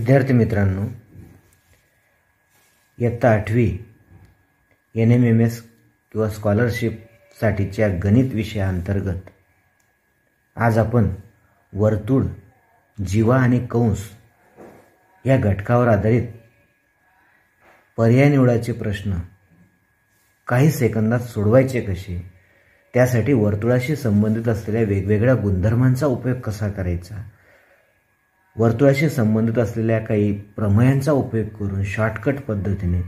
विद्यार्थी मित्रांनो, इयत्ता 8वी NMMS किंवा स्कॉलरशिपसाठीच्या गणित विषयाअंतर्गत आज आपण वर्तुळ, जीवा आणि कंस या घटकावर आधारित पर्याय निवडाचे प्रश्न काही सेकंदात सोडवायचे कसे, त्यासाठी वर्तुळाशी संबंधित असलेल्या वेगवेगळ्या गुणधर्मांचा उपयोग कसा करायचा, वर्तुळाशी संबंधित असलेल्या काही प्रमेयांचा उपयोग करून शॉर्टकट पद्धतीने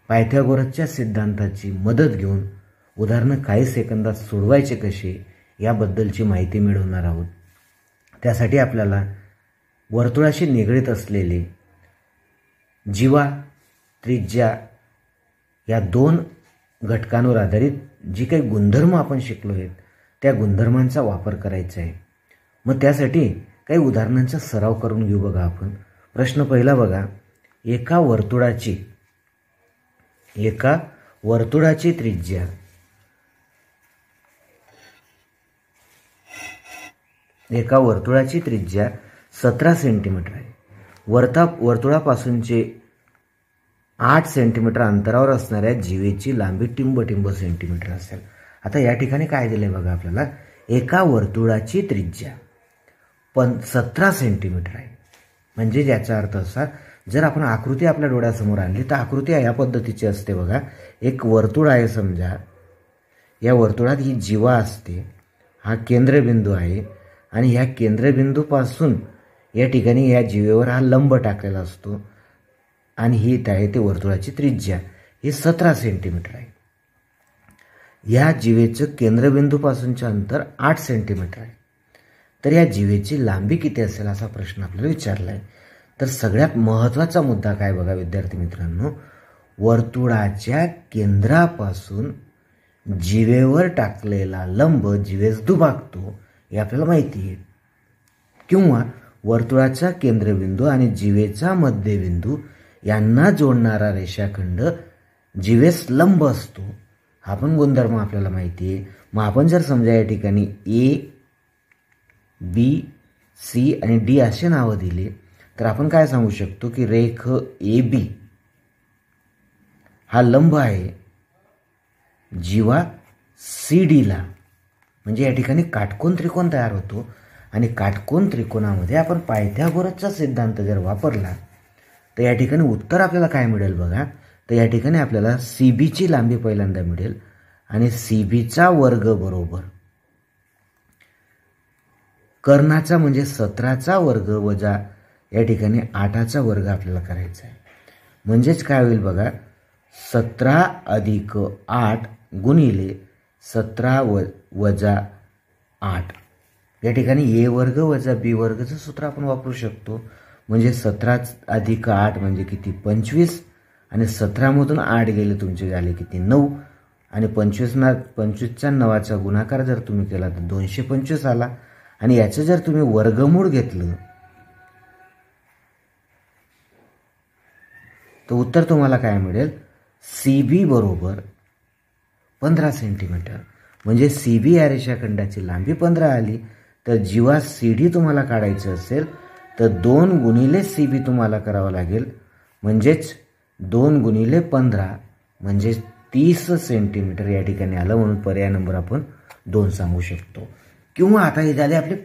पायथागोरसच्या सिद्धांताची मदत घेऊन उदाहरणं काही सेकंदात सोडवायचे कसे याबद्दलची माहिती मिळवणार आहोत। त्यासाठी आपल्याला वर्तुळाशी निगडित असलेले जीवा, त्रिज्या या दोन घटकांवर आधारित जी काही गुणधर्म आपण शिकलो आहेत त्या गुणधर्मांचा वापर करायचा आहे। मग त्यासाठी काही उदाहरणांचा सराव करून घेऊ। बघा, आपण प्रश्न पहिला बघा, एका वर्तुळाची त्रिज्या एका वर्तुळाची त्रिज्या 17 सेंटीमीटर आहे। वर्तुळापासूनचे 8 सेंटीमीटर अंतरावर असणाऱ्या जीवेची लांबी टिंब सेंटीमीटर असेल। आता या ठिकाणी काय दिले बघा, आपल्याला एका वर्तुळाची त्रिज्या 17 सेंटीमीटर आहे। म्हणजे याचा अर्थ असा, जर आपण आकृती आपल्या डोळ्यासमोर आणली तर आकृती या पद्धतीची असते। बघा, एक वर्तुळ आहे समजा, या वर्तुळात ही जीवा असते, हा केंद्रबिंदू आहे आणि ह्या केंद्रबिंदूपासून या ठिकाणी या जीवेवर हा लंब टाकलेला असतो आणि ही आहे ते वर्तुळाची त्रिज्या, ही 17 सेंटीमीटर आहे। या जीवेचं केंद्रबिंदूपासूनचे अंतर 8 सेंटीमीटर आहे। तर या जीवेची लांबी किती असेल असा प्रश्न आपल्याला विचारला आहे। तर सगळ्यात महत्त्वाचा मुद्दा काय बघा विद्यार्थी मित्रांनो, वर्तुळाच्या केंद्रापासून जीवेवर टाकलेला लंब जीवेस दुभागतो हे आपल्याला माहिती आहे, किंवा वर्तुळाचा केंद्रबिंदू आणि जीवेचा मध्यबिंदू यांना जोडणारा रेषाखंड जीवेस लंब असतो, हा पण गुणधर्म आपल्याला माहिती आहे। मग आपण जर समजा या ठिकाणी A, B, C आणि D असे नावं दिले तर आपण काय सांगू शकतो की रेख AB हा लंब आहे जीवा CD ला। म्हणजे या ठिकाणी काटकोन त्रिकोण तयार होतो आणि काटकोन त्रिकोणामध्ये आपण पायथागोरसचा सिद्धांत जर वापरला तर या ठिकाणी उत्तर आपल्याला काय मिळेल बघा, तर या ठिकाणी आपल्याला CB ची लांबी पहिल्यांदा मिळेल आणि CB चा वर्ग बरोबर कर्णाचा म्हणजे 17चा वर्ग वजा या ठिकाणी 8चा वर्ग आपल्याला करायचा आहे। म्हणजेच काय होईल बघा, 17 अधिक 8 गुणिले 17 वजा 8, या ठिकाणी A वर्ग वजा B वर्गचं सूत्र आपण वापरू शकतो। म्हणजे 17 अधिक 8 म्हणजे किती 25 आणि 17 मधून 8 गेले तुमचे झाले किती 9 आणि 25चा 9चा गुणाकार जर तुम्ही केला तर 225 आला आणि याचं जर तुम्ही वर्गमूळ घेतलं तर उत्तर तुम्हाला काय मिळेल, CB बरोबर 15 सेंटीमीटर। म्हणजे CB या रेषाखंडाची लांबी 15 आली। तर जीवा CD तुम्हाला काढायचं असेल तर 2 गुणिले CB तुम्हाला करावं लागेल, म्हणजेच 2 गुणिले 15 म्हणजे 30 सेंटीमीटर या ठिकाणी आलं। म्हणून पर्याय नंबर आपण 2 सांगू शकतो। किंवा आता हे झाले आपले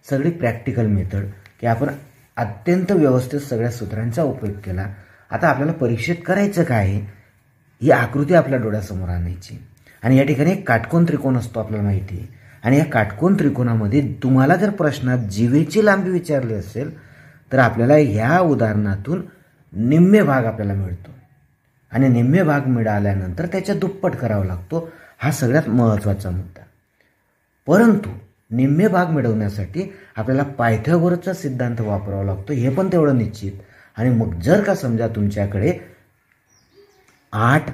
सगळी प्रॅक्टिकल मेथड की आपण अत्यंत व्यवस्थित सगळ्या सूत्रांचा उपयोग केला। आता आपल्याला परीक्षेत करायचं काय आहे, ही आकृती आपल्या डोळ्यासमोर आणायची आणि या ठिकाणी एक काटकोन त्रिकोण असतो आपल्याला माहिती आहे आणि या काटकोन त्रिकोणामध्ये तुम्हाला जर प्रश्नात जीवेची लांबी विचारली असेल तर आपल्याला ह्या उदाहरणातून निम्मे भाग आपल्याला मिळतो आणि निम्मे भाग मिळाल्यानंतर त्याच्या दुप्पट करावा लागतो, हा सगळ्यात महत्त्वाचा मुद्दा। परंतु निम्मे भाग मिळवण्यासाठी आपल्याला पायथागोरसचा सिद्धांत वापरावा लागतो, हे पण तेवढं निश्चित। आणि मग जर का समजा तुमच्याकडे 8,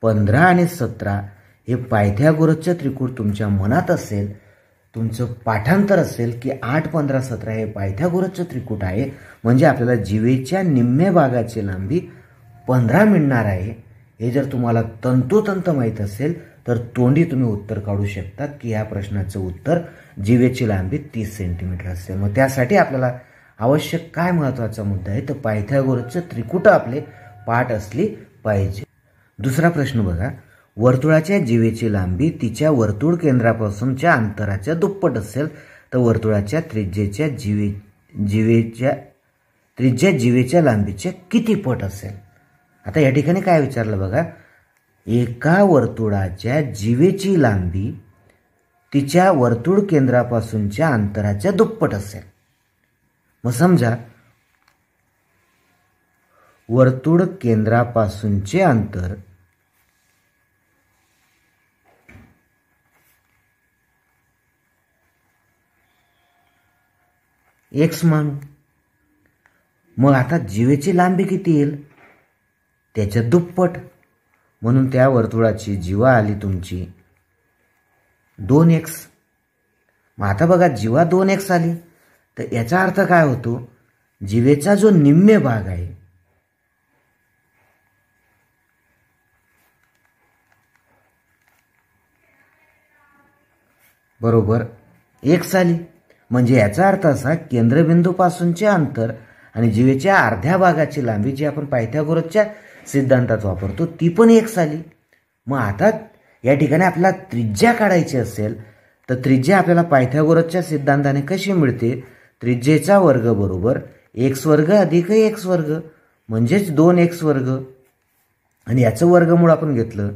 15 आणि 17 हे पायथागोरसचे त्रिकोण तुमच्या मनात असेल, तुमचं पाठांतर असेल की 8, 15, 17 हे पायथागोरसचे त्रिकोण आहे, म्हणजे आपल्याला जीवेच्या निम्मे भागाची लांबी 15 मिळणार आहे। हे जर तुम्हाला तंतोतंत माहीत असेल तर तोंडी तुम्ही उत्तर काढू शकतात की या प्रश्नाचं उत्तर जीवेची लांबी 30 सेंटीमीटर असेल। मग त्यासाठी आपल्याला आवश्यक काय महत्त्वाचा मुद्दा आहे तर पायथागोरसचं त्रिकुट आपले पाठ असली पाहिजे. दुसरा प्रश्न बघा, वर्तुळाच्या जीवेची लांबी तिच्या वर्तुळ केंद्रापासूनच्या अंतराच्या दुप्पट असेल तर वर्तुळाच्या त्रिज्येच्या जीवेच्या लांबीच्या किती पट असेल. आता या ठिकाणी काय विचारलं बघा, एका वर्तुळाच्या जीवेची लांबी तिच्या वर्तुळ केंद्रापासूनच्या अंतराच्या दुप्पट असेल. मग समजा वर्तुळ केंद्रापासूनचे अंतर x मानू. मग आता जीवेची लांबी किती येईल त्याच्या दुप्पट, म्हणून त्या वर्तुळाची जीवा आली तुमची 2x. मग आता बघा जीवा 2x आली तर याचा अर्थ काय होतो, जीवेचा जो निम्मे भाग आहे बरोबर x आली. म्हणजे याचा अर्थ असा, केंद्रबिंदूपासूनचे अंतर आणि जीवेच्या अर्ध्या भागाची लांबी जी आपण पायथागोरसच्या सिद्धांतात वापरतो ती पण x आली. मग आता या ठिकाणी आपल्याला त्रिज्या काढायची असेल तर त्रिज्या आपल्याला पायथागोरसच्या सिद्धांताने कशी मिळते, त्रिज्येचा वर्ग बरोबर x वर्ग अधिक x वर्ग म्हणजेच 2x वर्ग. आणि याचं वर्गमूळ आपण घेतलं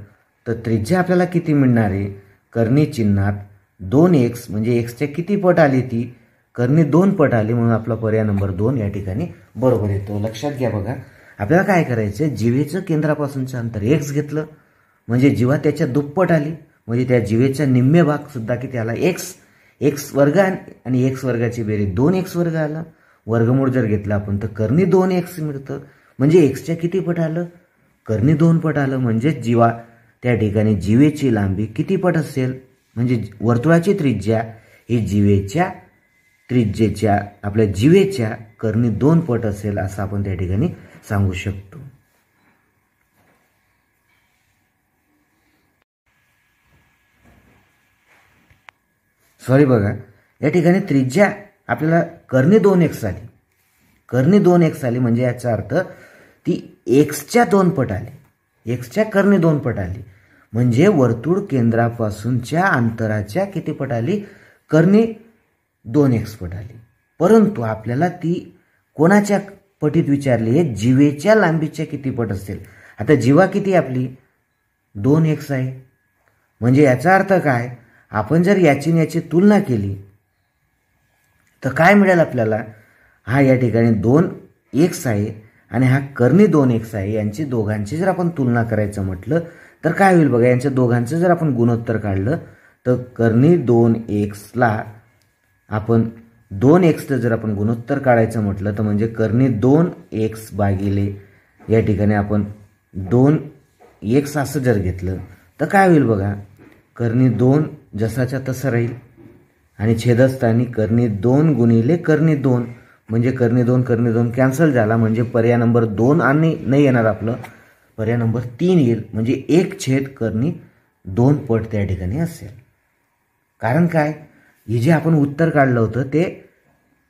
तर त्रिज्या आपल्याला किती मिळणार आहे, कर्णी चिन्हात 2x म्हणजे xच्या किती पट आली, ती कर्णी 2 पट आली, म्हणून आपला पर्याय नंबर 2 या ठिकाणी बरोबर येतो. लक्षात घ्या बघा, आपल्याला काय करायचं, जीवेचं केंद्रापासूनचं अंतर x घेतलं म्हणजे जीवा त्याच्या दुप्पट आली, म्हणजे त्या जीवेचा निम्मे भाग सुद्धा किती आला x वर्ग आणि x वर्गाची बेरीज 2x वर्ग आला. वर्गमूळ जर घेतला आपण तर कर्णी 2x मिळतं, म्हणजे xच्या किती पट आलं, कर्णी 2 पट आलं. म्हणजे जीवा त्या ठिकाणी जीवेची लांबी किती पट असेल, म्हणजे वर्तुळाची त्रिज्या ही जीवेच्या त्रिज्येच्या आपल्या जीवेच्या कर्णी 2 पट असेल असं आपण त्या ठिकाणी सांगू शकतो. सॉरी बघा, या ठिकाणी त्रिज्या आपल्याला कर्णी 2x आली, कर्णी 2x आली म्हणजे याचा अर्थ ती xच्या 2 पट आली, xच्या कर्णी 2 पट आली. म्हणजे वर्तुळ केंद्रापासूनच्या अंतराच्या किती पट आली, कर्णी 2x पट आली. परंतु आपल्याला ती कोणाच्या पटीत विचारली आहे, जीवेच्या लांबीच्या किती पट असेल. आता जीवा किती आपली 2x आहे, म्हणजे याचा अर्थ काय, आपण जर याची याची तुलना केली तर काय मिळेल आपल्याला, हा या ठिकाणी 2x आहे आणि हा कर्णी 2x आहे, यांची दोघांची जर आपण तुलना करायचं म्हटलं तर काय होईल बघा, यांच्या दोघांचं जर आपण गुणोत्तर काढलं तर कर्णी 2xला आपण 2xचं जर आपण गुणोत्तर काढायचं म्हटलं तर म्हणजे कर्णी 2x भागिले या ठिकाणी आपण 2x असं जर घेतलं तर काय होईल बघा, कर्णी 2 जसाच्या तसं राहील आणि छेदस्थानी कर्णी 2 गुणिले कर्णी 2 म्हणजे कर्णी 2 कॅन्सल झाला, म्हणजे पर्याय नंबर 2 आणि नाही येणार आपलं, पर्याय नंबर 3 येईल. म्हणजे 1 छेद कर्णी 2 पट त्या ठिकाणी असेल. कारण काय, हे जे आपण उत्तर काढलं होतं ते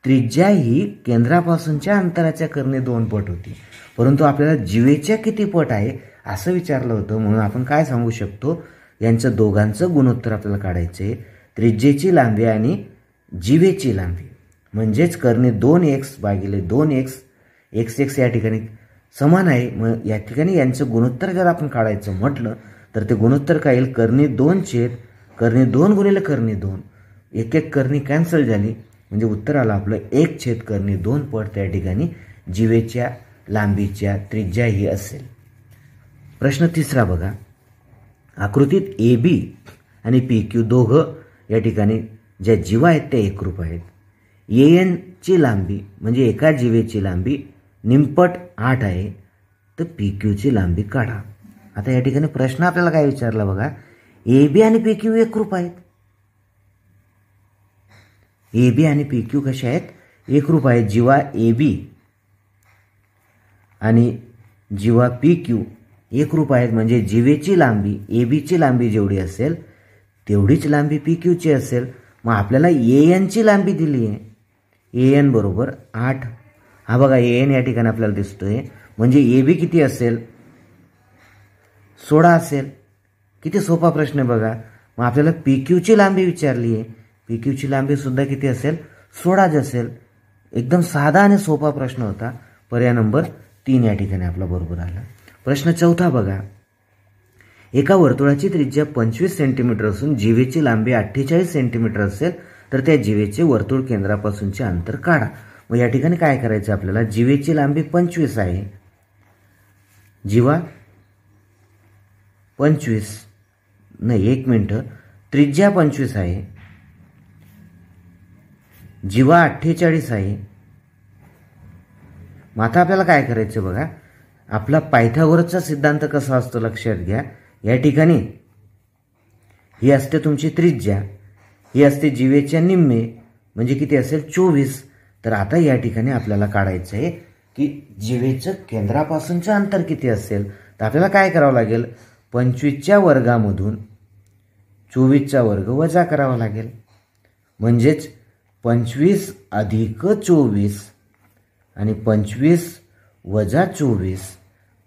त्रिज्या ही केंद्रापासूनच्या अंतराच्या कर्णी 2 पट होती, परंतु आपल्याला जीवेच्या किती पट आहे असं विचारलं होतं. म्हणून आपण काय सांगू शकतो, यांचं दोघांचं गुणोत्तर आपल्याला काढायचे, त्रिज्येची लांबी आणि जीवेची लांबी म्हणजेच कर्णी 2x भागिले 2x, x या ठिकाणी समान आहे. मग या ठिकाणी यांचं गुणोत्तर जर आपण काढायचं म्हटलं तर ते गुणोत्तर काय येईल, कर्णी 2 छेद कर्णी 2 गुणिले कर्णी 2, एक कर्णी कॅन्सल झाली म्हणजे उत्तर आलं आपलं 1 छेद कर्णी 2 पट त्या ठिकाणी जीवेच्या लांबीच्या त्रिज्या ही असेल. प्रश्न तिसरा बघा, आकृतीत AB आणि PQ दोघं या ठिकाणी ज्या जीवा आहेत त्या एकरूप आहेत. AN ची लांबी म्हणजे एका जीवेची लांबी निमपट 8 आहे, तर PQ ची लांबी काढा. आता या ठिकाणी प्रश्न आपल्याला काय विचारला बघा, AB आणि PQ एकरूप आहेत. AB आणि PQ कशा आहेत, एकरूप आहेत. जीवा AB आणि जीवा PQ एकरूप आहेत, म्हणजे जीवेची लांबी AB ची लांबी जेवढी असेल तेवढीच लांबी PQ ची असेल. मग आपल्याला AN ची लांबी दिली आहे, AN बरोबर 8. हा बघा AN या ठिकाणी आपल्याला दिसतोय, म्हणजे AB किती असेल? 16 असेल. किती सोपा प्रश्न आहे बघा. मग आपल्याला PQची लांबी विचारली आहे, PQची लांबी सुद्धा किती असेल? 16 असेल. एकदम साधा आणि सोपा प्रश्न होता. पर्याय नंबर 3 या ठिकाणी आपला बरोबर आला. प्रश्न चौथा बघा. एका वर्तुळाची त्रिज्या 25 सेंटीमीटर असून जीवेची लांबी 48 सेंटीमीटर असेल तर त्या जीवेचे वर्तुळ केंद्रापासूनचे अंतर काढा. मग या ठिकाणी काय करायचं आपल्याला? जीवेची लांबी 25 आहे. जीवा 25 नाही, 1 मिनिट, त्रिज्या 25 आहे, जीवा 48 आहे. मग आता आपल्याला काय करायचं बघा. आपला पायथागोरसचा सिद्धांत कसा असतो लक्षात घ्या. या ठिकाणी ही असते तुमची त्रिज्या, ही असते जीवेच्या निम्मे, म्हणजे किती असेल? 24. तर आता या ठिकाणी आपल्याला काढायचं आहे की जीवेचं केंद्रापासूनचं अंतर किती असेल. तर आपल्याला काय करावं लागेल? 25च्या वर्गामधून 24चा वर्ग वजा करावा लागेल. म्हणजेच 25 अधिक 24 आणि 25 वजा 24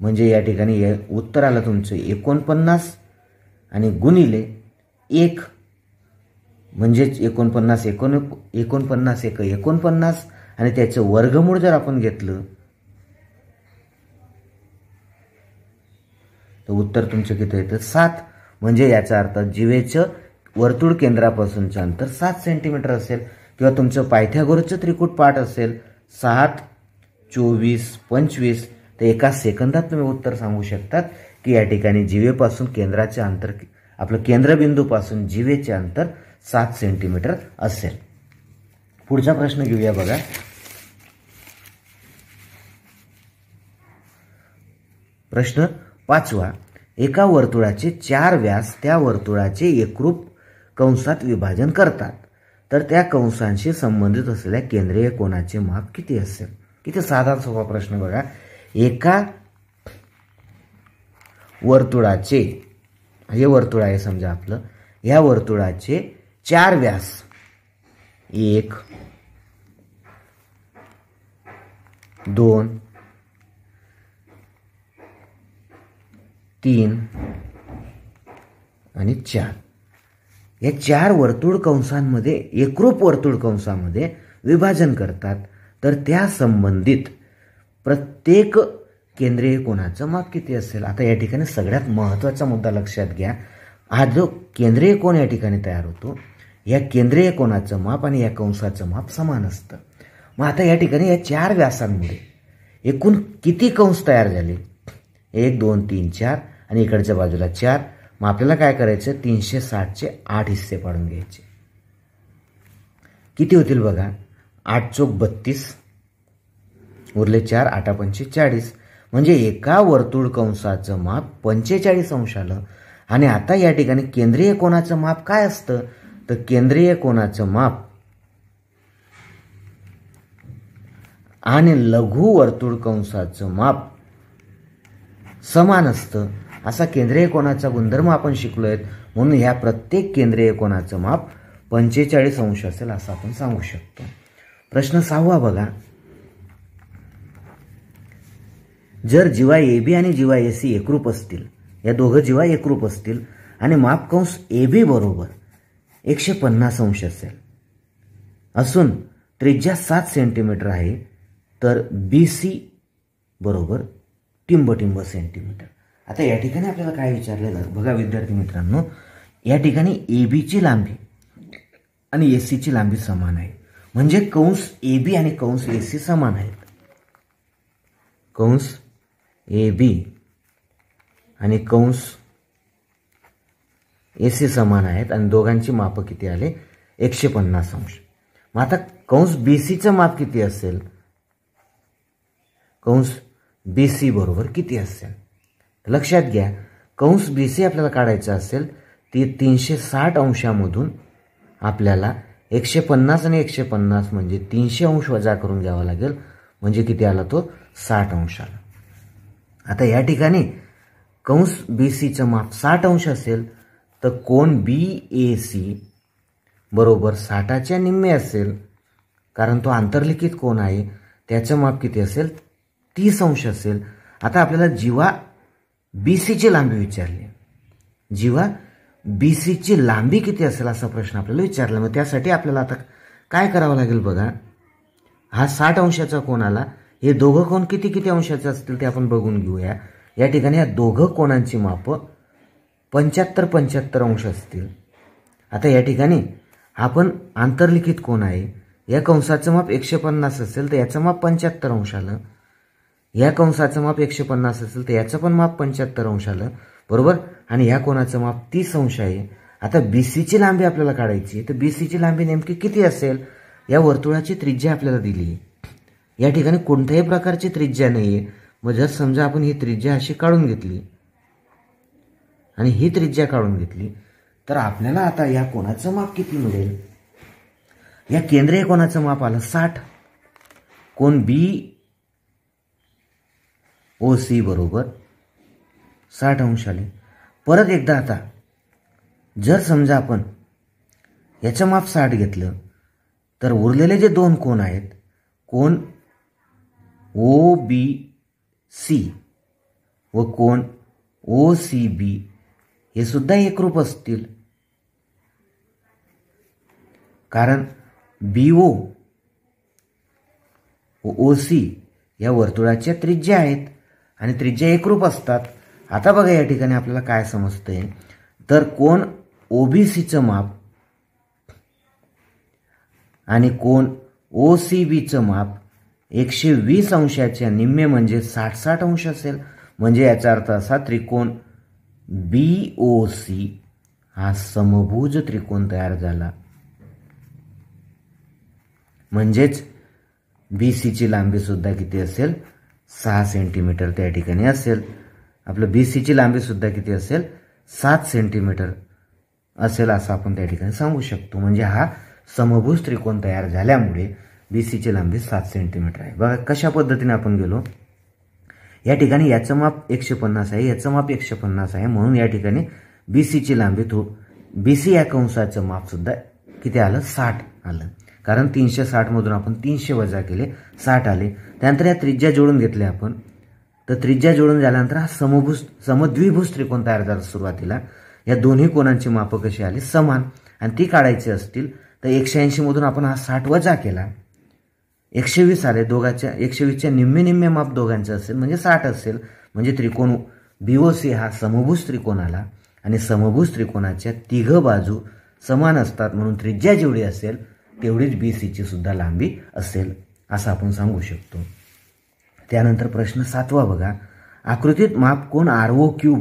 म्हणजे या ठिकाणी उत्तर आलं तुमचं 49 आणि गुणिले 1 म्हणजेच 49 49 आणि त्याचं वर्गमूळ जर आपण घेतलं तर उत्तर तुमचं किती येतं? 7. म्हणजे याचा अर्थ जीवेचं वर्तुळ केंद्रापासूनचं अंतर 7 सेंटीमीटर असेल. किंवा तुमचं पायथागोरसचं त्रिकूट पाठ असेल 7, 24, 25. तर एका सेकंदात तुम्ही उत्तर सांगू शकतात की या ठिकाणी जीवेपासून केंद्राचे अंतर, आपलं केंद्रबिंदूपासून जीवेचे अंतर 7 सेंटीमीटर असेल. पुढचा प्रश्न घेऊया बघा. प्रश्न 5वा. एका वर्तुळाचे 4 व्यास त्या वर्तुळाचे एकरूप कंसात विभाजन करतात तर त्या कंसांशी संबंधित असलेल्या केंद्रीय कोनाचे माप किती असेल? किती साधा सोपा प्रश्न बघा. एका वर्तुळाचे, हे वर्तुळ आहे समजा आपलं, या वर्तुळाचे 4 व्यास, 1, 2, 3 आणि 4 या 4 वर्तुळ कंसांमध्ये, एकरूप वर्तुळ कंसामध्ये विभाजन करतात तर त्या संबंधित प्रत्येक केंद्रीय कोनाचं माप किती असेल? आता या ठिकाणी सगळ्यात महत्त्वाचा मुद्दा लक्षात घ्या. हा जो केंद्रीय कोन या ठिकाणी तयार होतो, या केंद्रीय कोनाचं माप आणि या कंसाचं माप समान असतं. मग आता या ठिकाणी या 4 व्यासांमुळे एकूण किती कंस तयार झाले? 1, 2, 3, 4 आणि इकडच्या बाजूला 4. मग आपल्याला काय करायचं? 360चे 8 हिस्से पाडून घ्यायचे. किती होतील बघा? 8 चोक 32, उरले 4, 8 पंचे 40. म्हणजे एका वर्तुळ कंसाचं माप 45 अंश आलं. आणि आता या ठिकाणी केंद्रीय कोनाचं माप काय असतं? तर केंद्रीय कोनाचं माप आणि लघु वर्तुळ कंसाचं माप समान असतं. असा केंद्रीय कोनाचा गुणधर्म आपण शिकलोय. म्हणून ह्या प्रत्येक केंद्रीय कोनाचं माप 45 अंश असेल असं आपण सांगू शकतो. प्रश्न 6वा बघा. जर जीवा AB आणि जीवा AC एकरूप असतील, या दोघं जीवा एकरूप असतील आणि माप कंस AB बरोबर 150 अंश असून त्रिज्या 7 सेंटीमीटर आहे तर BC बरोबर टिंब सेंटीमीटर. आता या ठिकाणी आपल्याला काय विचारलेलं बघा विद्यार्थी मित्रांनो. या ठिकाणी ABची लांबी आणि ACची लांबी समान आहे. म्हणजे कंस AB आणि कंस AC समान आहेत. कंस AB आणि कंस AC समान आहेत आणि दोघांची माप किती आले? 150 अंश. मग आता कंस BCचं माप किती असेल? कंस BC बरोबर किती असेल? लक्षात घ्या, कंस BC आपल्याला काढायचं असेल ती 360 अंशामधून आपल्याला 150 आणि 150 म्हणजे 300 अंश वजा करून घ्यावा लागेल. म्हणजे किती आला? तो 60 अंश आला. आता या ठिकाणी कंस BCचं माप 60 अंश असेल तर कोन BAC बरोबर 60च्या निम्मे असेल. कारण तो आंतरलिखित कोन आहे, त्याचं माप किती असेल, 30 अंश असेल. आता आपल्याला जीवा BCची लांबी विचारली. जीवा BCची लांबी किती असेल असा प्रश्न आपल्याला विचारला. मग त्यासाठी आपल्याला आता काय करावं लागेल बघा. हा 60 अंशाचा कोन आला. हे दोघं कोन किती किती अंशाचे असतील ते आपण बघून घेऊया. या ठिकाणी या दोघं कोनांची माप 75-75 अंश असतील. आता या ठिकाणी आपण आंतरलिखित कोन आहे, या कंसाचं माप 150 असेल तर याचं माप 75 अंश आलं. या कंसाचं माप 150 असेल तर याचं पण माप 75 अंश आलं, बरोबर. आणि ह्या कोनाचं माप 30 अंश आहे. आता BCची लांबी आपल्याला काढायची आहे, तर BCची लांबी नेमकी किती असेल. या वर्तुळाची त्रिज्या आपल्याला दिली आहे. या ठिकाणी कोणत्याही प्रकारची त्रिज्या नाही आहे. मग जर समजा आपण ही त्रिज्या अशी काढून घेतली आणि ही त्रिज्या काढून घेतली, तर आपल्याला आता या कोनाचं माप किती मिळेल. या केंद्रीय कोनाचं माप आलं 60. कोन BOC बरोबर 60 अंश आले. परत एकदा आता जर समजा आपण याचं माप 60 घेतलं, तर उरलेले जे दोन कोन आहेत, कोन OBC व कोन OCB हे सुद्धा एकरूप असतील. कारण BO व OC या वर्तुळाच्या त्रिज्या आहेत आणि त्रिज्या एकरूप असतात. आता बघा या ठिकाणी आपल्याला काय समजतंय, तर कोन OBCचं माप आणि कोन OCBचं माप 120 अंशाच्या निम्मे म्हणजे 60 अंश असेल. म्हणजे याचा अर्थ असा, त्रिकोण BOC हा समभुज त्रिकोण तयार झाला. म्हणजेच BCची लांबी सुद्धा किती असेल, 6 सेंटीमीटर त्या ठिकाणी असेल. आपलं BCची लांबी सुद्धा किती असेल, 7 सेंटीमीटर असेल असं आपण त्या ठिकाणी सांगू शकतो. म्हणजे हा समभुज त्रिकोण तयार झाल्यामुळे BCची लांबी 7 सेंटीमीटर आहे. बघा कशा पद्धतीने आपण गेलो. या ठिकाणी याचं माप 150 आहे, याचं माप 150 आहे, म्हणून या ठिकाणी BCची लांबी BC या कंसाचं माप सुद्धा किती आलं, 60 आलं. कारण 360 मधून आपण 300 वजा केले, 60 आले. त्यानंतर या त्रिज्या जोडून घेतल्या आपण, तर त्रिज्या जोडून झाल्यानंतर हा समद्विभुज त्रिकोण तयार झाला. सुरुवातीला या दोन्ही कोनांची माप कशी आली, समान, आणि ती काढायची असतील तर 180 मधून आपण हा 60 वजा केला, 120 आले. दोघांच्या 120च्या निम्मे माप दोघांचं असेल म्हणजे 60 असेल. म्हणजे त्रिकोण BOC हा समभुज त्रिकोण आला आणि समभुज त्रिकोणाच्या तिघ बाजू समान असतात, म्हणून त्रिज्या जेवढी असेल तेवढीच BCची सुद्धा लांबी असेल असं आपण सांगू शकतो. त्यानंतर प्रश्न 7वा बघा. आकृतीत माप कोन ROQ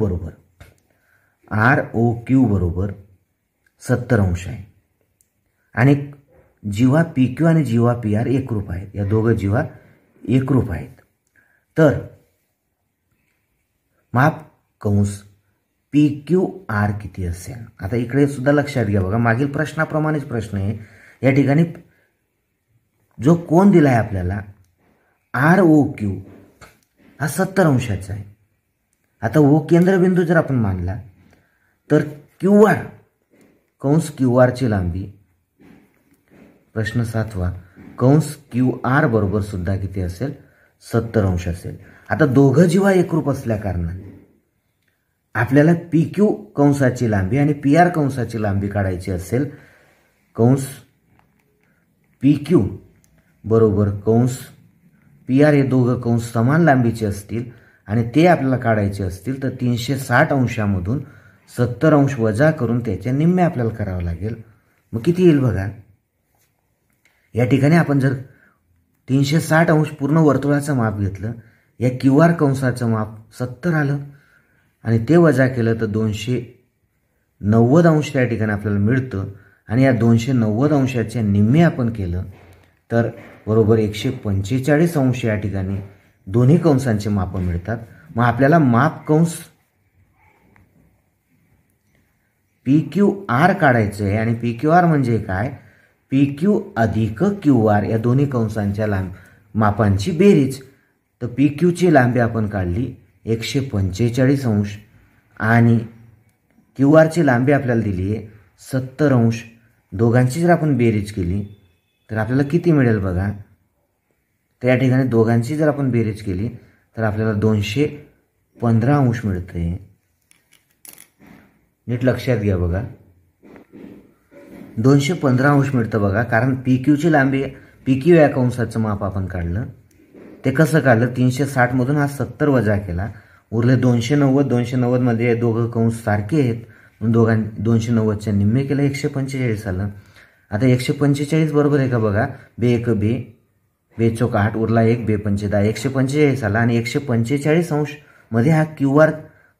बरोबर 70 अंश आहे आणि जीवा PQ आणि जीवा PR एकरूप आहेत. या दोघं जीवा एकरूप आहेत. तर माप कंस PQR किती असेल. आता इकडे सुद्धा लक्षात घ्या बघा, मागील प्रश्नाप्रमाणेच प्रश्न आहे. या ठिकाणी जो कोन दिला आहे आपल्याला ROQ हा 70 अंशाचा आहे. आता O केंद्रबिंदू जर आपण मानला तर QR कंस QR ची लांबी, प्रश्न 7वा, कंस QR बरोबर सुद्धा किती असेल, 70 अंश असेल. आता दोघं जीवा एकरूप असल्या कारणाने आपल्याला PQ कंसाची लांबी आणि PR कंसाची लांबी काढायची असेल. कंस PQ बरोबर कंस PR हे दोघं कंस समान लांबीचे असतील आणि ते आपल्याला काढायचे असतील तर 360 अंशामधून 70 अंश वजा करून त्याच्या निम्मे आपल्याला करावं लागेल. मग किती येईल बघा. या ठिकाणी आपण जर 360 अंश पूर्ण वर्तुळाचं माप घेतलं, या QR कंसाचं माप 70 आलं आणि ते वजा केलं तर 290 अंश त्या ठिकाणी आपल्याला मिळतं. आणि या 290 अंशाच्या निम्मे आपण केलं तर बरोबर 145 अंश या ठिकाणी दोन्ही कंसांचे माप मिळतात. मग आपल्याला माप कंस PQR काढायचं आहे आणि PQR म्हणजे काय, PQ अधिक QR या दोन्ही कंसांच्या मापांची बेरीज. तर PQची लांबी आपण काढली 145 अंश आणि QRची लांबी आपल्याला दिली आहे 70 अंश. दोघांची जर आपण बेरीज केली तर आपल्याला किती मिळेल बघा. तर या ठिकाणी दोघांची जर आपण बेरीज केली तर आपल्याला 215 अंश मिळते. नीट लक्षात घ्या बघा, 215 अंश मिळतं बघा. कारण PQची लांबी, PQ या कंसाचं माप आपण काढलं. ते कसं काढलं, 360 मधून हा 70 वजा केला, उरले 290. 290 मध्ये दोघं कंस सारखे आहेत म्हणून 290च्या निम्मे केलं, 145 आलं. आता 145 बरोबर आहे का बघा, बे 1 बे, बे चौक 8, उरला 1, बे 5 10, 145 आला. आणि 145 अंश मध्ये हा QR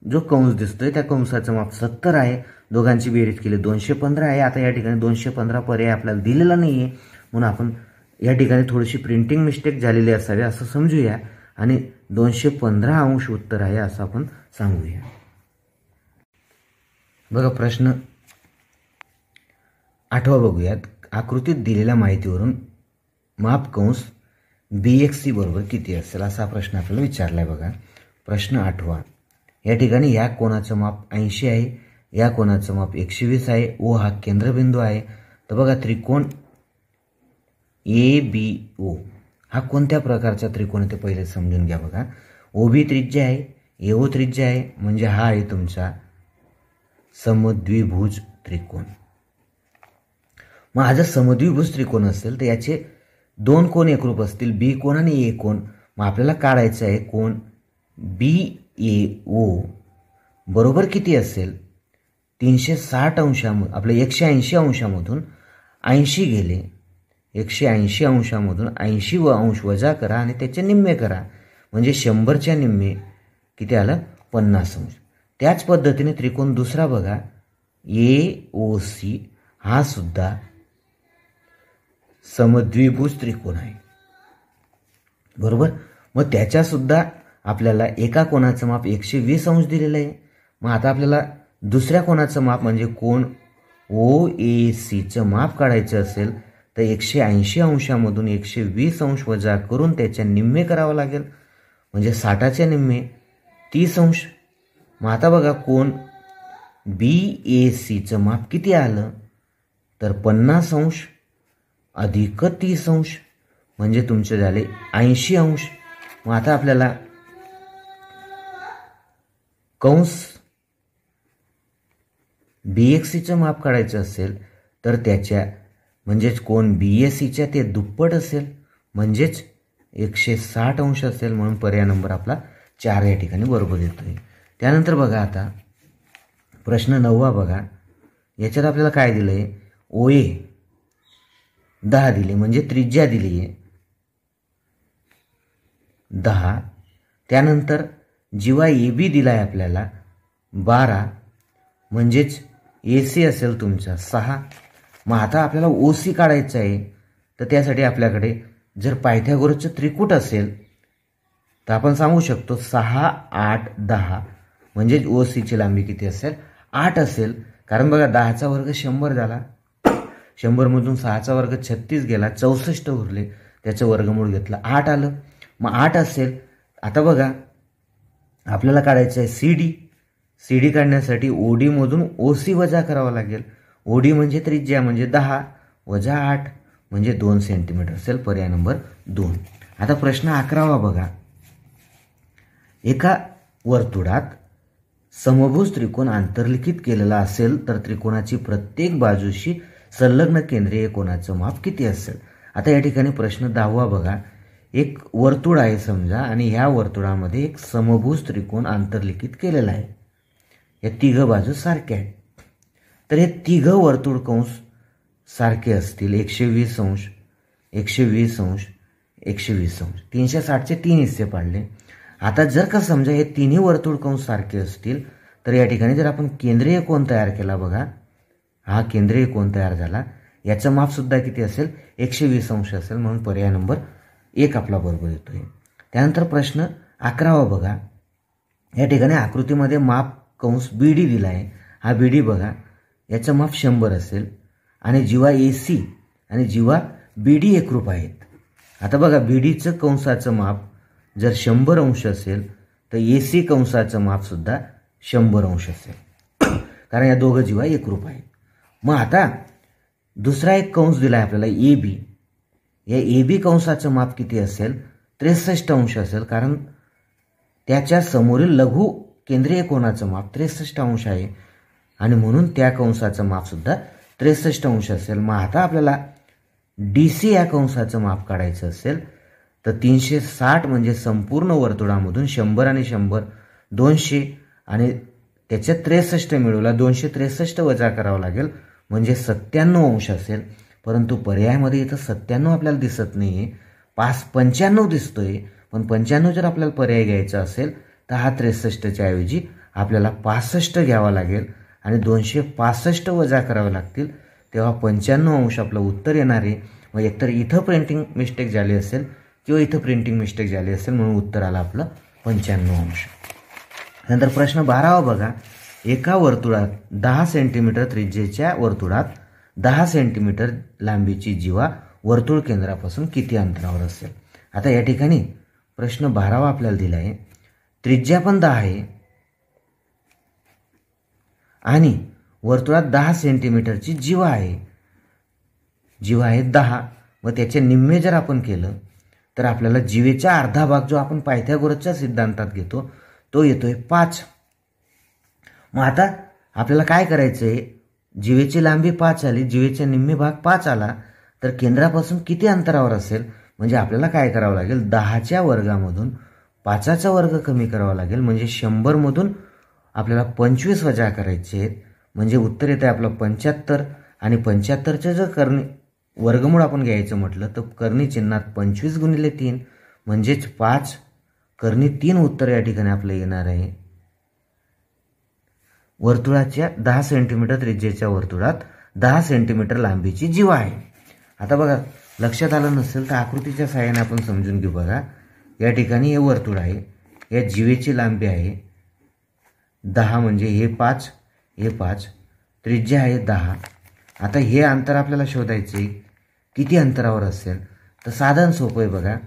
जो कंस दिसतोय त्या कंसाचं माप 70 आहे. दोघांची बेरीज केली 215 आहे. आता या ठिकाणी 215 पर्याय आपल्याला दिलेला नाही आहे म्हणून आपण या ठिकाणी थोडीशी प्रिंटिंग मिस्टेक झालेली असावी असं समजूया आणि 215 अंश उत्तर आहे असं आपण सांगूया. बघा प्रश्न 8वा बघूयात. आकृतीत दिलेल्या माहितीवरून माप कंस BXC बरोबर किती असेल असा प्रश्न आपल्याला विचारलाय बघा. प्रश्न 8वा. या ठिकाणी या कोणाचं माप 80 आहे, या कोणाचं माप 120 आहे, O हा केंद्रबिंदू आहे. तर बघा त्रिकोण ABO हा कोणत्या प्रकारचा त्रिकोण आहे ते पहिले समजून घ्या बघा. OB त्रिज्या आहे, AO त्रिज्या आहे, म्हणजे हा आहे तुमचा समद्विभुज त्रिकोण. मग हा जर समद्विभुज त्रिकोण असेल तर याचे दोन कोण एकरूप असतील, B कोण आणि A कोण. मग आपल्याला काढायचं आहे कोण BAO बरोबर किती असेल, 360 अंशामधून आपलं 180 अंशामधून 80 गेले, 180 अंशामधून 80 अंश वजा करा आणि त्याचे निम्मे करा, म्हणजे 100च्या निम्मे किती आलं, 50 अंश. त्याच पद्धतीने त्रिकोण दुसरा बघा AOC हा सुद्धा समद्विभुज त्रिकोण आहे बरोबर. मग त्याच्या सुद्धा आपल्याला एका कोणाचं माप 120 अंश दिलेलं आहे. मग आता आपल्याला दुसऱ्या कोणाचं माप म्हणजे कोण OACचं माप काढायचं असेल तर 180 अंशामधून 120 अंश वजा करून त्याच्या निम्मे करावं लागेल, म्हणजे 60च्या निम्मे 30 अंश. मग आता बघा कोण BACचं माप किती आलं तर 50 अंश अधिक 30 अंश म्हणजे तुमचे झाले 80 अंश. मग आता आपल्याला कंस BXCचं माप काढायचं असेल तर त्याच्या म्हणजेच कोण BACच्या ते दुप्पट असेल, म्हणजेच 160 अंश असेल, म्हणून पर्याय नंबर आपला 4 या ठिकाणी बरोबर येतोय. त्यानंतर बघा आता प्रश्न 9वा बघा. याच्यात आपल्याला काय दिलंय, OA 10 दिले, म्हणजे त्रिज्या दिली आहे 10. त्यानंतर जीवा AB दिलाय आपल्याला 12, म्हणजेच AC असेल तुमचा 6. मग आता आपल्याला OC काढायचं आहे तर त्यासाठी आपल्याकडे जर पायथागोरसचं त्रिकूट असेल तर आपण सांगू शकतो 6 8 10, म्हणजेच OCची लांबी किती असेल 8 असेल. कारण बघा 10चा वर्ग 100 झाला, 100 मधून 6चा वर्ग 36 गेला, 64 उरले, त्याचं वर्गमूळ घेतलं 8 आलं. मग 8 असेल. आता बघा आपल्याला काढायचं आहे CD काढण्यासाठी OD मधून OC वजा करावा लागेल. OD म्हणजे त्रिज्या म्हणजे 10 वजा 8 म्हणजे 2 सेंटीमीटर असेल, पर्याय नंबर 2. आता प्रश्न 11वा बघा. एका वर्तुळात समभुज त्रिकोण आंतरलिखित केलेला असेल तर त्रिकोणाची प्रत्येक बाजूशी संलग्न केंद्रीय कोणाचं माप किती असेल. आता या ठिकाणी प्रश्न 10वा बघा. एक वर्तुळ आहे समजा आणि ह्या वर्तुळामध्ये एक समभुज त्रिकोण आंतरलिखित केलेला आहे. या तिघ बाजू सारख्या आहेत. तर हे तिघ वर्तुळ कंस सारखे असतील, 120 अंश 120 अंश 120 अंश, 360चे 3 हिस्से पाडले. आता जर का समजा हे तिन्ही वर्तुळ कंस सारखे असतील तर या ठिकाणी जर आपण केंद्रीय कोन तयार केला बघा, हा केंद्रीय कोन तयार झाला, याचं माप सुद्धा किती असेल 120 अंश असेल, म्हणून पर्याय नंबर 1 आपला बरोबर येतोय. त्यानंतर प्रश्न 11वा बघा. या ठिकाणी आकृतीमध्ये माप कंस BD दिला आहे. हा BD बघा, याचं माप 100 असेल आणि जीवा AC आणि जीवा BD एकरूप आहेत. आता बघा BDचं कंसाचं माप जर 100 अंश असेल तर AC कंसाचं माप सुद्धा 100 अंश असेल, कारण या दोघं जीवा एकरूप आहेत. मग आता दुसरा एक कंस दिला आहे आपल्याला AB. या ए बी कंसाचं माप किती असेल? 63 अंश असेल, कारण त्याच्या समोरील लघु केंद्रीय कोनाचं माप 63 अंश आहे आणि म्हणून त्या कंसाचं मापसुद्धा 63 अंश असेल. मग आता आपल्याला DC या कंसाचं माप काढायचं असेल तर 360 म्हणजे संपूर्ण वर्तुळामधून 100 आणि 100 200 आणि त्याच्यात 63 मिळवला, 263 वजा करावं लागेल म्हणजे 97 अंश असेल. परंतु पर्यायामध्ये इथं 97 आपल्याला दिसत नाही आहे, 95 दिसतोय. पण 95 जर आपल्याला पर्याय घ्यायचा असेल तर हा 63च्या ऐवजी आपल्याला 65 घ्यावा लागेल आणि 265 वजा करावे लागतील, तेव्हा 95 अंश आपलं उत्तर येणार आहे. मग एकतर इथं प्रिंटिंग मिस्टेक झाली असेल किंवा इथं प्रिंटिंग मिस्टेक झाली असेल, म्हणून उत्तर आलं आपलं 95 अंश. नंतर प्रश्न 12 बघा. एका वर्तुळात 10 सेंटीमीटर त्रिज्येच्या वर्तुळात 10 सेंटीमीटर लांबीची जीवा वर्तुळ केंद्रापासून किती अंतरावर असेल? आता या ठिकाणी प्रश्न 12 आपल्याला दिला आहे. त्रिज्या पण 10 आहे आणि वर्तुळात 10 सेंटीमीटरची जीवा आहे. जीवा आहे 10. मग त्याचे निम्मे जर आपण केलं तर आपल्याला जीवेचा अर्धा भाग जो आपण पायथागोरसच्या सिद्धांतात घेतो तो येतोय 5. मग आता आपल्याला काय करायचं आहे? जीवेची लांबी 5 आली, जीवेचे निम्मे भाग 5 आला, तर केंद्रापासून किती अंतरावर असेल? म्हणजे आपल्याला काय करावं लागेल? 10च्या वर्गामधून 5चा वर्ग कमी करावा लागेल, म्हणजे 100मधून आपल्याला 25 वजा करायचे आहेत, म्हणजे उत्तर येतं आपलं 75. आणि 75चं जर कर्णी वर्गमूळ आपण घ्यायचं म्हटलं तर कर्णी चिन्हात 25 गुणिले 3 म्हणजेच 5 कर्णी 3 उत्तर या ठिकाणी आपलं येणार आहे. वर्तुळाच्या 10 सेंटीमीटर त्रिज्येच्या वर्तुळात 10 सेंटीमीटर लांबीची जीवा आहे. आता बघा, लक्षात आलं नसेल तर आकृतीच्या सहाय्याने आपण समजून घेऊ. बघा, या ठिकाणी हे वर्तुळ आहे, या जीवेची लांबी आहे 10, म्हणजे हे 5 हे 5, त्रिज्या आहे 10. आता हे अंतर आपल्याला शोधायचे किती अंतरावर असेल? तर साधन सोपं आहे. बघा,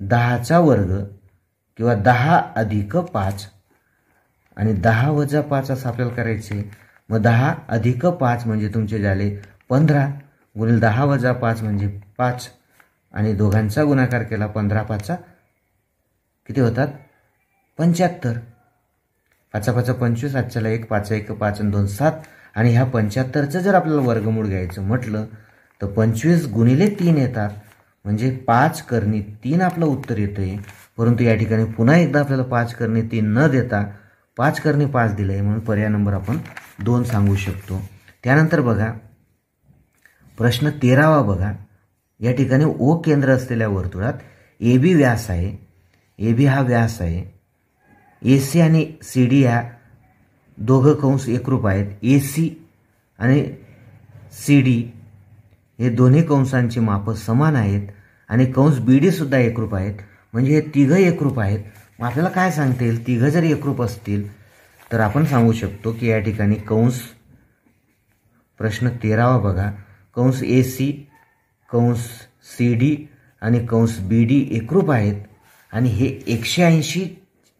10चा वर्ग किंवा 10 अधिक 5 आणि 10 वजा 5 असं आपल्याला करायचे. मग 10 अधिक 5 म्हणजे तुमचे झाले 15 गुणिले 10 वजा 5 म्हणजे 5 आणि दोघांचा गुणाकार केला 15 5 किती होतात? 75. 5 5 25, आजच्याला 1 5 1 5 आणि 2 7. आणि ह्या 75चं जर आपल्याला वर्गमूळ घ्यायचं म्हटलं तर 25 गुणिले 3 येतात, म्हणजे 5 कर्णी 3 आपलं उत्तर येतं आहे. परंतु या ठिकाणी पुन्हा एकदा आपल्याला 5 कर्णी 3 न देता 5 कर्णी 5 दिलं आहे, म्हणून पर्याय नंबर आपण 2 सांगू शकतो. त्यानंतर बघा प्रश्न 13 बघा. या ठिकाणी ओ केंद्र असलेल्या वर्तुळात AB व्यास आहे, AB हा व्यास आहे, AC आणि CD या दोघं कंस एकरूप आहेत. AC आणि CD हे दोन्ही कंसांची मापं समान आहेत आणि कंस BD सुद्धा एकरूप आहेत, म्हणजे हे तिघं एकरूप आहेत. मग आपल्याला काय सांगता येईल? तिघं जर एकरूप असतील तर आपण सांगू शकतो की या ठिकाणी कंस प्रश्न 13 बघा, कंस AC, कंस CD आणि कंस BD एकरूप आहेत आणि हे 180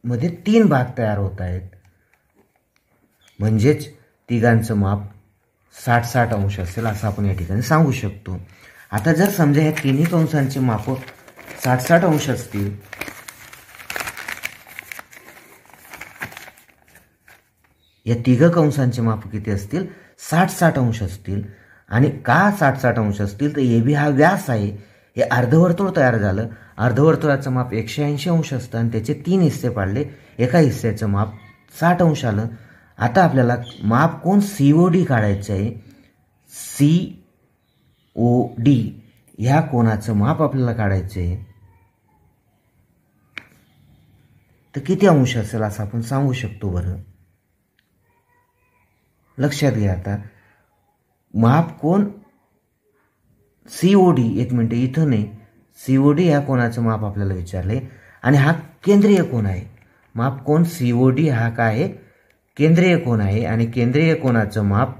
मध्ये 3 भाग तयार होत आहेत, म्हणजेच तिघांचं माप 60-60 अंश असेल असं आपण या ठिकाणी सांगू शकतो. आता जर समजा ह्या तिन्ही कंसांची माप 60-60 अंश असतील, या तिघ कंसांची माप किती असतील? 60-60 अंश असतील. आणि का 60-60 अंश असतील? तर AB हा व्यास आहे, हे अर्धवर्तुळ तयार झालं, अर्धवर्तुळाचं माप 180 अंश असतं आणि त्याचे 3 हिस्से पाडले, एका हिस्स्याचं माप 60 अंश आलं. आता आपल्याला माप कोण COD काढायचं आहे. COD ह्या कोणाचं माप आपल्याला काढायचं आहे, तर किती अंश असेल असं आपण सांगू शकतो. बरं लक्षात घ्या. आता माप कोण COD, एक मिनिट इथं नाही, COD ह्या कोणाचं माप आपल्याला विचारले आणि हा केंद्रीय कोण आहे. माप कोण COD हा काय आहे? केंद्रीय कोण आहे आणि केंद्रीय कोणाचं माप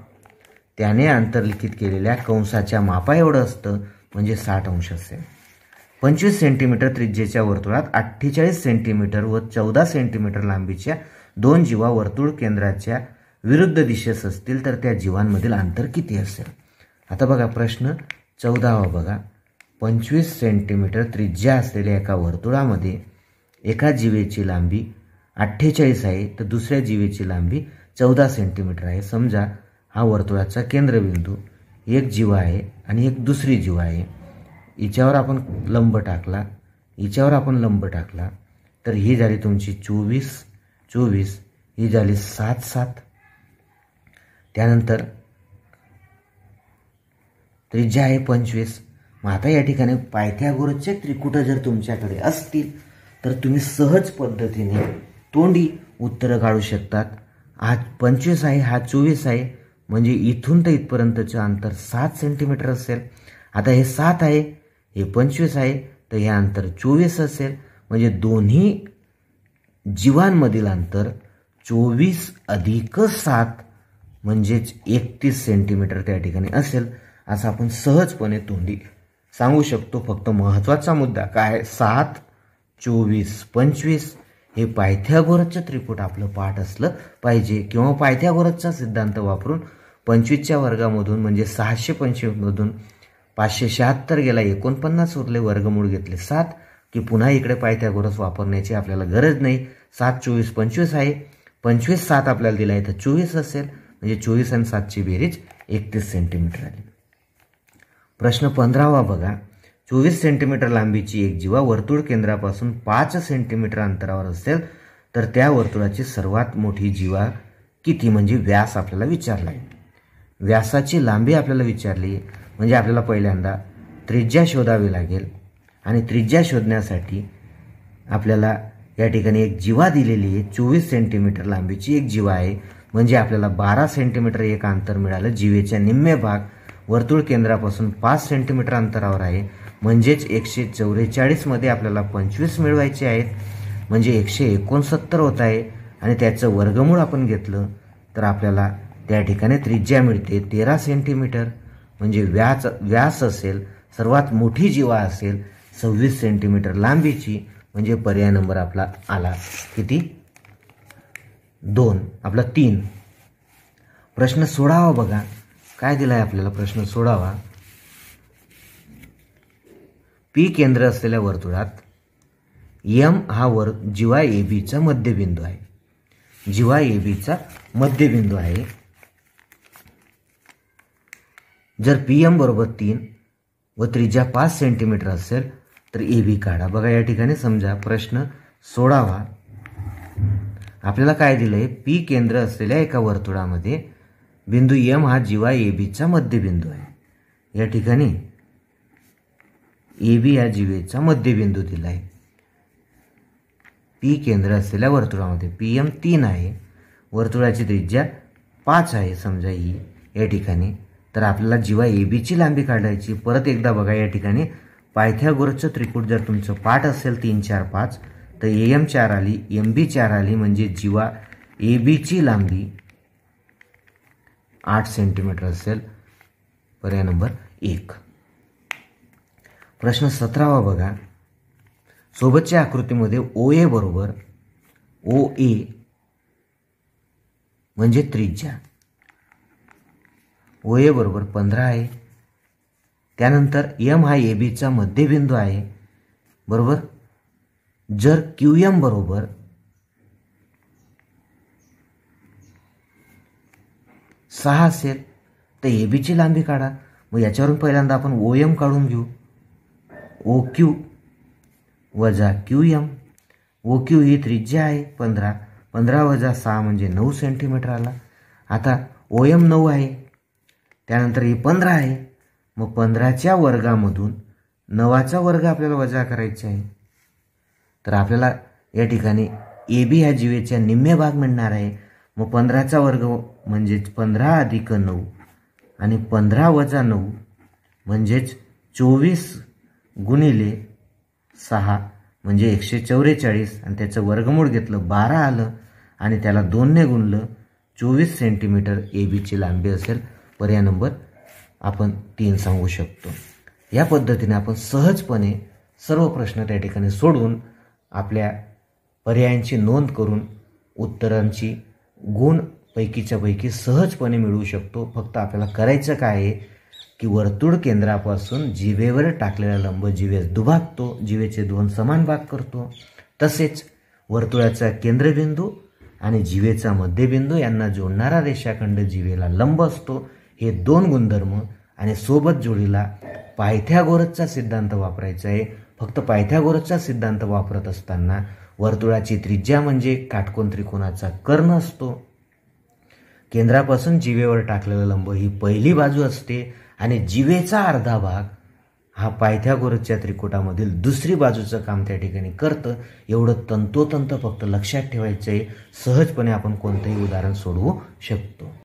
त्याने अंतर्लिखित केलेल्या कंसाच्या मापा एवढं असतं, म्हणजे 60 अंश असेल. 25 सेंटीमीटर त्रिज्येच्या वर्तुळात 48 सेंटीमीटर व 14 सेंटीमीटर लांबीच्या 2 जीवा वर्तुळ केंद्राच्या विरुद्ध दिशेस असतील तर त्या जीवांमधील अंतर किती असेल? आता बघा प्रश्न 14 बघा. 25 सेंटीमीटर त्रिज्या असलेल्या एका वर्तुळामध्ये एका जीवेची लांबी 48 आहे तर दुसऱ्या जीवेची लांबी 14 सेंटीमीटर आहे. समजा हा वर्तुळाचा केंद्रबिंदू, एक जीवा आहे आणि एक दुसरी जीवा आहे. हिच्यावर आपण लंब टाकला, हिच्यावर आपण लंब टाकला तर ही झाली तुमची 24, ही झाली 7. त्यानंतर त्रिज्या आहे 25. मग आता या ठिकाणी पायथागोरसचे त्रिकुट जर तुमच्याकडे असतील तर तुम्ही सहज पद्धतीने तोंडी उत्तरं काढू शकतात. हा 25 आहे, हा 24 आहे, म्हणजे इथून तर इथपर्यंतचं अंतर 7 सेंटीमीटर असेल. आता हे 7 आहे, हे 25 आहे, तर हे अंतर 24 असेल. म्हणजे दोन्ही जीवांमधील अंतर 24 अधिक 7 म्हणजेच 31 सेंटीमीटर त्या ठिकाणी असेल, असं आपण सहजपणे तोंडी सांगू शकतो. फक्त महत्त्वाचा मुद्दा काय, 7, 24, 25 हे पायथागोरसचं त्रिकुट आपलं पाठ असलं पाहिजे. किंवा पायथागोरसचा सिद्धांत वापरून 25च्या वर्गामधून म्हणजे 625मधून 576 गेला, 49 उरले, वर्गमूळ घेतले 7 की पुन्हा इकडे पायथागोरस वापरण्याची आपल्याला गरज नाही. 7, 24, 25 आहे, 25, 7 आपल्याला दिला आहे तर 24 असेल, म्हणजे 24 आणि 7ची बेरीज 31 सेंटीमीटर आली. प्रश्न 15वा बघा. 24 सेंटीमीटर लांबीची एक जीवा वर्तुळ केंद्रापासून 5 सेंटीमीटर अंतरावर असेल तर त्या वर्तुळाची सर्वात मोठी जीवा किती, म्हणजे व्यास आपल्याला विचारला आहे. व्यासाची लांबी आपल्याला विचारली म्हणजे आपल्याला पहिल्यांदा त्रिज्या शोधावी लागेल आणि त्रिज्या शोधण्यासाठी आपल्याला या ठिकाणी एक जीवा दिलेली आहे. 24 सेंटीमीटर लांबीची एक जीवा आहे, म्हणजे आपल्याला 12 सेंटीमीटर एक अंतर मिळालं. जीवेच्या निम्मे भाग वर्तुळ केंद्रापासून 5 सेंटीमीटर अंतरावर आहे, म्हणजेच 144 मध्ये आपल्याला 25 मिळवायचे आहेत, म्हणजे 169 होत आहे. आणि त्याचं वर्गमूळ आपण घेतलं तर आपल्याला त्या ठिकाणी त्रिज्या मिळते 13 सेंटीमीटर, म्हणजे व्यास असेल, सर्वात मोठी जीवा असेल 26 सेंटीमीटर लांबीची, म्हणजे पर्याय नंबर आपला आला किती, 2. आपला 3. प्रश्न 16वा बघा. काय दिलाय आपल्याला प्रश्न 16वा. पी केंद्र असलेल्या वर्तुळात एम हा जीवा एबीचा मध्यबिंदू आहे. जीवा एबीचा मध्यबिंदू आहे. जर पीएम बरोबर 3 व त्रिज्या 5 सेंटीमीटर असेल तर एबी काढा. बघा या ठिकाणी समजा प्रश्न 16वा आपल्याला काय दिलंय, पी केंद्र असलेल्या एका वर्तुळामध्ये बिंदू एम हा जीवा एबीचा मध्यबिंदू आहे. या ठिकाणी एबी या जीवेचा मध्यबिंदू दिलाय. पी केंद्र असलेल्या वर्तुळामध्ये पीएम 3 आहे, वर्तुळाची त्रिज्या 5 आहे समजा ही या ठिकाणी. तर आपल्याला जीवा एबीची लांबी काढायची. परत एकदा बघा या ठिकाणी पायथागोरसचं त्रिकुट जर तुमचं पाठ असेल 3, 4, 5 तर एम 4 आली, एम बी 4 आली, म्हणजे जीवा एबीची लांबी 8 सेंटीमीटर असेल. पर्याय नंबर 1. प्रश्न 17वा बघा. सोबतच्या आकृतीमध्ये OA बरोबर OA म्हणजे त्रिज्या OA बरोबर 15 आहे. त्यानंतर एम हा एबीचा मध्यबिंदू आहे, बरोबर. जर QM बरोबर 6 असेल तर एबीची लांबी काढा. मग याच्यावरून पहिल्यांदा आपण OM काढून घेऊ. OQ वजा QM. OQ ही त्रिज्या आहे 15, 15 वजा 6 म्हणजे 9 सेंटीमीटर आला. आता OM 9 आहे, त्यानंतर ही 15 आहे, मग 15च्या वर्गामधून 9चा वर्ग आपल्याला वजा करायचा आहे. तर आपल्याला या ठिकाणी AB ह्या जीवेच्या निम्मे भाग मिळणार आहे. मग 15चा वर्ग म्हणजेच 15 अधिक 9 आणि 15 वजा 9 म्हणजेच 24 गुणिले 6 म्हणजे 144 आणि त्याचं वर्गमूळ घेतलं 12 आलं आणि त्याला 2 ने गुणलं 24 सेंटीमीटर एबीची लांबी असेल. पर्याय नंबर आपण 3 सांगू शकतो. या पद्धतीने आपण सहजपणे सर्व प्रश्न त्या ठिकाणी सोडवून आपल्या पर्यायांची नोंद करून उत्तरांची गुण पैकीच्या पैकी सहजपणे मिळवू शकतो. फक्त आपल्याला करायचं काय आहे, की वर्तुळ केंद्रापासून जिभेवर टाकलेला लंब जिभेस दुभागतो, जिभेचे दोन समान भाग करतो. तसेच वर्तुळाचा केंद्रबिंदू आणि जिभेचा मध्यबिंदू यांना जोडणारा रेषाखंड जिभेला लंब असतो. हे दोन गुणधर्म आणि सोबत जोडीला पायथागोरसचा सिद्धांत वापरायचा आहे. फक्त पायथागोरसचा सिद्धांत वापरत असताना वर्तुळाची त्रिज्या म्हणजे काटकोन त्रिकोणाचा कर्ण असतो. केंद्रापासून जिभेवर टाकलेला लंब ही पहिली बाजू असते आणि जिभेचा अर्धा भाग हा पायथागोरसच्या त्रिकुटामधील दुसरी बाजूचं काम त्या ठिकाणी करतं. एवढं तंतोतंत फक्त लक्षात ठेवायचं आहे. सहजपणे आपण कोणतंही उदाहरण सोडवू शकतो.